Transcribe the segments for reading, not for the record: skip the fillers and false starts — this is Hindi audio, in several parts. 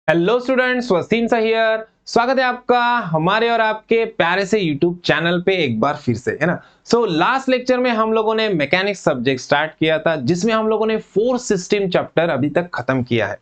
हेलो स्टूडेंट्स, वसीम सा हियर। स्वागत है आपका हमारे और आपके प्यारे से यूट्यूब चैनल पे एक बार फिर से, है ना। लास्ट लेक्चर में हम लोगों ने मैकेनिक्स सब्जेक्ट स्टार्ट किया था, जिसमें हम लोगों ने फोर्स सिस्टम चैप्टर अभी तक खत्म किया है,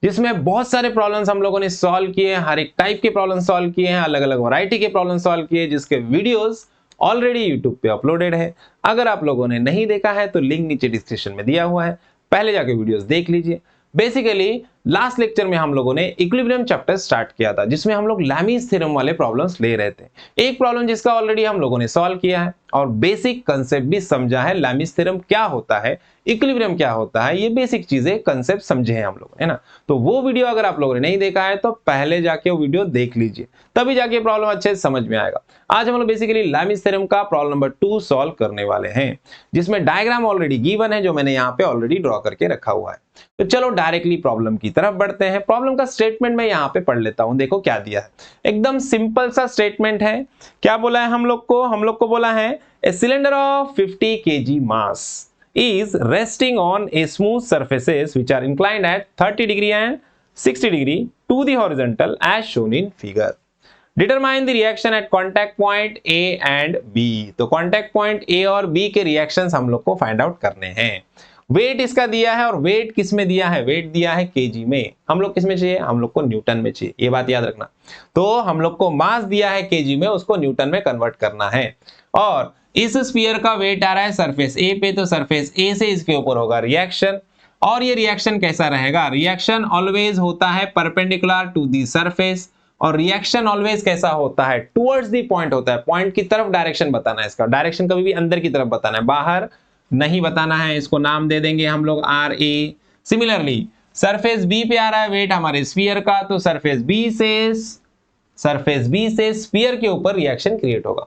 जिसमें बहुत सारे प्रॉब्लम्स हम लोगों ने सॉल्व किए हैं। हर एक टाइप के प्रॉब्लम सॉल्व किए हैं, अलग अलग वैरायटी के प्रॉब्लम सॉल्व किए, जिसके वीडियोस ऑलरेडी यूट्यूब पे अपलोडेड है। अगर आप लोगों ने नहीं देखा है तो लिंक नीचे डिस्क्रिप्शन में दिया हुआ है, पहले जाके वीडियोस देख लीजिए। बेसिकली लास्ट लेक्चर में हम लोगों ने इक्विलिब्रियम चैप्टर स्टार्ट किया था, जिसमें हम लोग लैमीज थ्योरम वाले प्रॉब्लम्स ले रहे थे। एक प्रॉब्लम जिसका ऑलरेडी हम लोगों ने सॉल्व किया है और बेसिक कंसेप्ट भी समझा है। लैमीज थ्योरम क्या होता है, इक्विलिब्रियम क्या होता है, ये बेसिक चीजें कंसेप्ट समझे हैं हम लोग, है ना। तो वो वीडियो अगर आप लोगों ने नहीं देखा है तो पहले जाके वो वीडियो देख लीजिए, तभी जाके प्रॉब्लम अच्छे से समझ में आएगा। आज हम लोग बेसिकली लैमीज थ्योरम का प्रॉब्लम नंबर 2 सॉल्व करने वाले हैं, जिसमें डायग्राम ऑलरेडी गिवन है, जो मैंने यहाँ पे ऑलरेडी ड्रॉ करके रखा हुआ है। तो चलो डायरेक्टली प्रॉब्लम की तरफ बढ़ते हैं। प्रॉब्लम का स्टेटमेंट मैं यहाँ पे पढ़ लेता हूं। देखो क्या दिया है, एकदम सिंपल सा स्टेटमेंट है। क्या बोला है हम लोग को बोला है a cylinder of 50 kg mass is resting on a smooth surfaces which are inclined at 30 degree and 60 degree to the horizontal as shown in figure. Determine the reaction at contact point A and B. तो contact point A और B के reactions हम लोग को find out करने हैं। वेट इसका दिया है और वेट किस में दिया है, वेट दिया है केजी में। हम लोग किस में चाहिए, हम लोग को न्यूटन में चाहिए, ये बात याद रखना। तो हम लोग को मास दिया है केजी में, उसको न्यूटन में कन्वर्ट करना है। और इस स्फीयर का वेट आ रहा है सरफेस ए पे, तो सरफेस ए से इसके ऊपर होगा रिएक्शन। और ये रिएक्शन कैसा रहेगा, रिएक्शन ऑलवेज होता है परपेंडिकुलर टू दी सरफेस, और रिएक्शन ऑलवेज कैसा होता है, टुवर्ड्स दी पॉइंट होता है। पॉइंट की तरफ डायरेक्शन बताना है, इसका डायरेक्शन कभी भी अंदर की तरफ बताना है, बाहर नहीं बताना है। इसको नाम दे देंगे हम लोग R A. Similarly surface B पे आ रहा है वेट हमारे स्फीयर का, तो सरफेस बी से स्फीयर के ऊपर रिएक्शन क्रिएट होगा।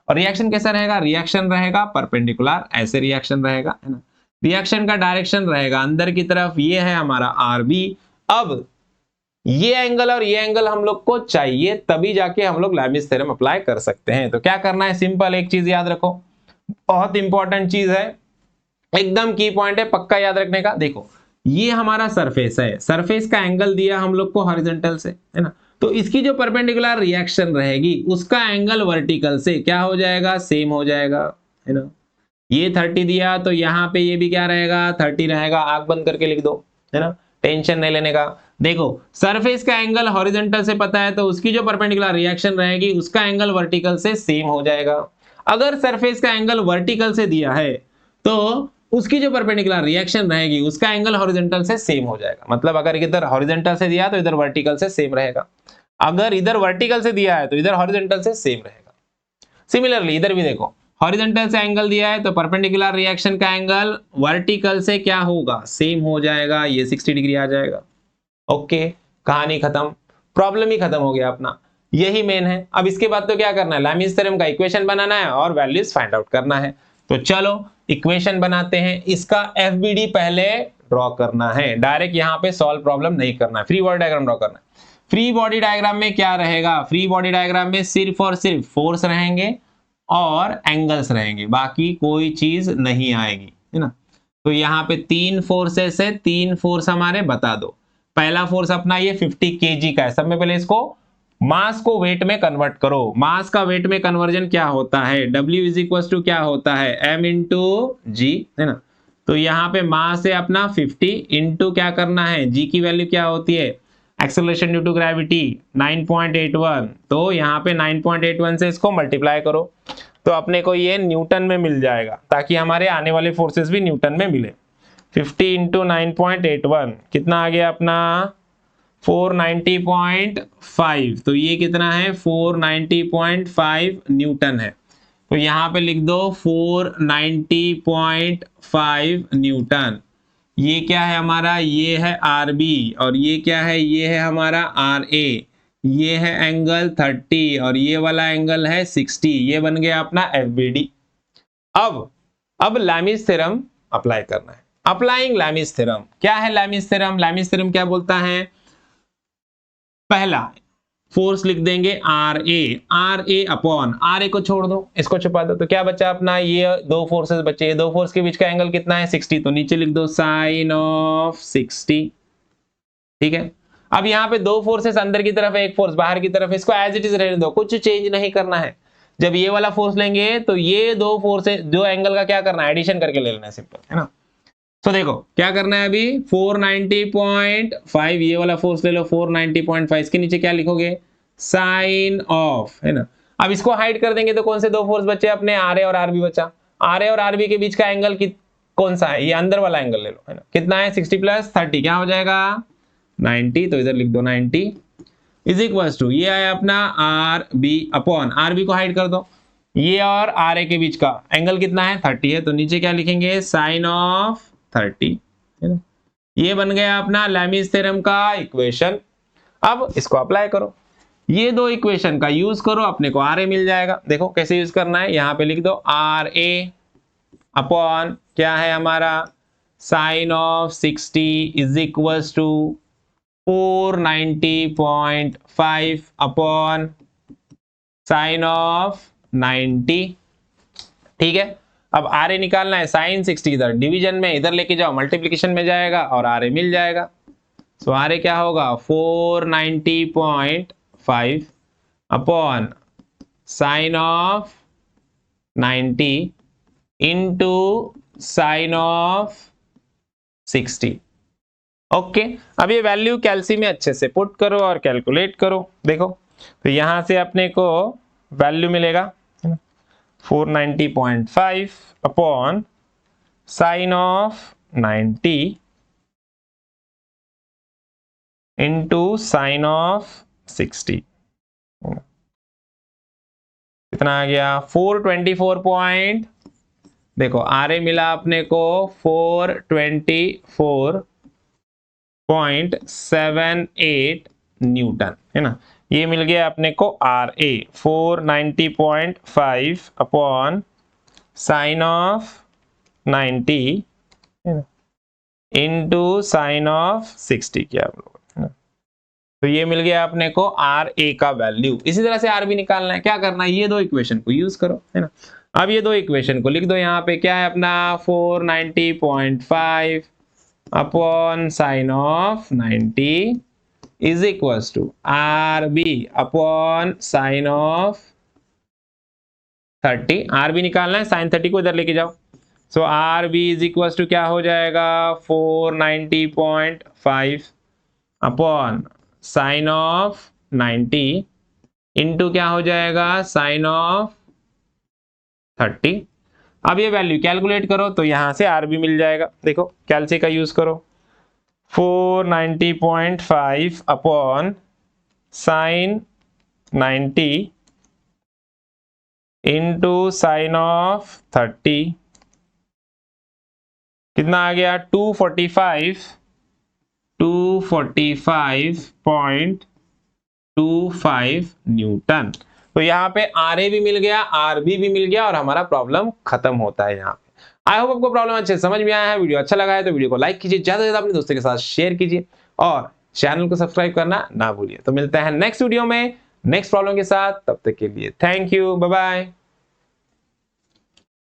और रिएक्शन कैसा रहेगा, रिएक्शन रहेगा परपेंडिकुलर, ऐसे रिएक्शन रहेगा, है ना। रिएक्शन का डायरेक्शन रहेगा अंदर की तरफ, ये है हमारा आर बी। अब ये एंगल और ये एंगल हम लोग को चाहिए, तभी जाके हम लोग लैमीज थ्योरम अप्लाई कर सकते हैं। तो क्या करना है, सिंपल एक चीज याद रखो, बहुत इंपॉर्टेंट चीज है, एकदम की पॉइंट है, पक्का याद रखने का। देखो ये हमारा सरफेस है, सरफेस का एंगल दिया हम लोग को हॉरिजॉन्टल से, है ना। तो इसकी जो परपेंडिकुलर रिएक्शन रहेगी, उसका एंगल वर्टिकल से क्या हो जाएगा, सेम हो जाएगा, है ना। ये 30 दिया तो यहाँ पे ये भी क्या रहेगा, 30 रहेगा। आंख बंद करके लिख दो, है ना, टेंशन नहीं लेने का। देखो सरफेस का एंगल हॉरिजॉन्टल से पता है, तो उसकी जो परपेंडिकुलर रिएक्शन रहेगी, उसका एंगल वर्टिकल से सेम हो जाएगा। अगर सरफेस का एंगल वर्टिकल से दिया है, तो उसकी जो परपेंडिकुलर रिएक्शन रहेगी, उसका एंगल हॉरिजॉन्टल से सेम हो जाएगा। मतलब अगर इधर हॉरिजॉन्टल से दिया तो इधर वर्टिकल से सेम रहेगा, अगर इधर वर्टिकल से दिया है तो इधर हॉरिजॉन्टल से सेम रहेगा। सिमिलरली इधर भी देखो, हॉरिजॉन्टल से एंगल दिया है तो परपेंडिकुलर रिएक्शन का एंगल वर्टिकल से क्या होगा, सेम हो जाएगा, ये 60 डिग्री आ जाएगा। ओके, कहानी खत्म, प्रॉब्लम ही खत्म हो गया अपना, यही मेन है। अब इसके बाद तो क्या करना है, लैमीज थ्योरम का इक्वेशन बनाना है और वैल्यूज फाइंड आउट करना है। तो चलो इक्वेशन बनाते हैं। इसका एफबीडी पहले ड्रॉ करना है, डायरेक्ट यहाँ पे सॉल्व प्रॉब्लम नहीं करना है, फ्री बॉडी डायग्राम ड्रॉ करना है। फ्री बॉडी डायग्राम में क्या रहेगा, फ्री बॉडी डायग्राम में सिर्फ और सिर्फ फोर्स रहेंगे और एंगल्स रहेंगे, बाकी कोई चीज नहीं आएगी, है ना। तो यहाँ पे 3 फोर्सेस है, 3 फोर्स हमारे बता दो। पहला फोर्स अपना ये 50 kg का है। सब में पहले इसको मास को वेट में कन्वर्ट करो। मास का वेट में कन्वर्जन क्या होता है, W इज इक्वल टू क्या होता है, M इंटू जी, है ना। तो यहाँ पे मास है अपना 50 इंटू क्या करना है, G की वैल्यू क्या होती है, एक्सेलरेशन ड्यू टू ग्रेविटी 9.81। तो यहाँ पे 9.81 से इसको मल्टीप्लाई करो, तो अपने को ये न्यूटन में मिल जाएगा, ताकि हमारे आने वाले फोर्सेस भी न्यूटन में मिले। 50 इंटू 9.81 कितना आ गया अपना, 490.5। तो ये कितना है, 490.5 न्यूटन है। तो यहाँ पे लिख दो 490.5 न्यूटन। ये क्या है हमारा, ये है आर बी, और ये क्या है, ये है हमारा आर ए। ये है एंगल 30 और ये वाला एंगल है 60। ये बन गया अपना एफ बी डी। अब लैमीज थ्योरम अप्लाई करना है। अप्लाइंग लैमीज थ्योरम, क्या है लैमीज थ्योरम, लैमीज थ्योरम क्या बोलता है, पहला फोर्स लिख देंगे R A upon, R A को छोड़ दो, इसको छुपा दो, तो क्या बचा अपना, ये 2 फोर्सेस बचे, ये 2 फोर्स के बीच का एंगल कितना है, 60। तो नीचे लिख दो साइन ऑफ 60, ठीक है। अब यहाँ पे दो फोर्सेस, अंदर की तरफ एक फोर्स बाहर की तरफ, इसको एज इट इज रहने दो, कुछ चेंज नहीं करना है। जब ये वाला फोर्स लेंगे तो ये दो फोर्सेस, दो एंगल का क्या करना है, एडिशन करके ले लेना है, सिंपल है ना। तो देखो क्या करना है अभी, 490.5 ये वाला फोर्स ले लो, 490.5, इसके नीचे क्या लिखोगे, साइन ऑफ, है ना। अब इसको हाइड कर देंगे तो कौन से दो फोर्स बचे अपने, आर ए और आर बी बचा। आर ए और आर बी के बीच का एंगल कौन सा है, ये अंदर वाला एंगल ले लो, है ना। कितना है, 60 + 30 क्या हो जाएगा, 90। तो इधर लिख दो 90 इज इक्वल टू, ये आया अपना R B upon, R B को हाइड कर दो, ये और आर ए के बीच का एंगल कितना है, 30 है। तो नीचे क्या लिखेंगे, साइन ऑफ 30, है ना। ये बन गया अपना लैमिस थ्योरम का इक्वेशन। अब इसको अप्लाई करो, ये दो इक्वेशन का यूज करो, अपने को आर ए मिल जाएगा। देखो कैसे यूज करना है, यहां पे लिख दो आर ए अपॉन क्या है हमारा, sine of 60 is equal to 490.5 upon sine of 90। ठीक है, अब आर ए निकालना है, साइन 60 इधर डिवीजन में, इधर लेके जाओ मल्टीप्लिकेशन में जाएगा और आर ए मिल जाएगा। सो आर ए क्या होगा, 490.5 upon sine of 90 into sine of 60। Okay, अब ये वैल्यू कैलसी में अच्छे से पुट करो और कैलकुलेट करो। देखो तो यहां से अपने को वैल्यू मिलेगा 490.5 upon sine of 90 into sine of 60, कितना आ गया, 424 देखो आर ए मिला अपने को 424.78 न्यूटन, है ना। ये मिल गया अपने को R A 490.5 upon sine of 90 into sine of 60 किया आप लोग, है ना। तो ये मिल गया अपने को आर ए का वैल्यू। इसी तरह से आर बी निकालना है, क्या करना है, ये दो इक्वेशन को यूज करो, है ना। अब ये दो इक्वेशन को लिख दो, यहाँ पे क्या है अपना 490.5 upon sine of 90 is equal to R B upon sine of 30। R B निकालना है, साइन 30 को इधर लेके जाओ। So R B is equal to क्या हो जाएगा, 490.5 अपॉन साइन ऑफ 90 इंटू क्या हो जाएगा, साइन ऑफ 30। अब ये वैल्यू कैलकुलेट करो तो यहां से आर बी मिल जाएगा। देखो कैलसी का यूज करो, 490.5 upon sign 90 into sine of 30, कितना आ गया, 245.25 न्यूटन। तो यहाँ पे आर ए भी मिल गया, आर बी भी मिल गया और हमारा प्रॉब्लम खत्म होता है यहाँ पे। आई होप आपको प्रॉब्लम अच्छे समझ में आया है। वीडियो अच्छा लगा है तो वीडियो को लाइक कीजिए, ज्यादा से ज्यादा अपने दोस्तों के साथ शेयर कीजिए और चैनल को सब्सक्राइब करना ना भूलिए। तो मिलते हैं नेक्स्ट वीडियो में नेक्स्ट प्रॉब्लम के साथ, तब तक के लिए थैंक यू, बाय बाय।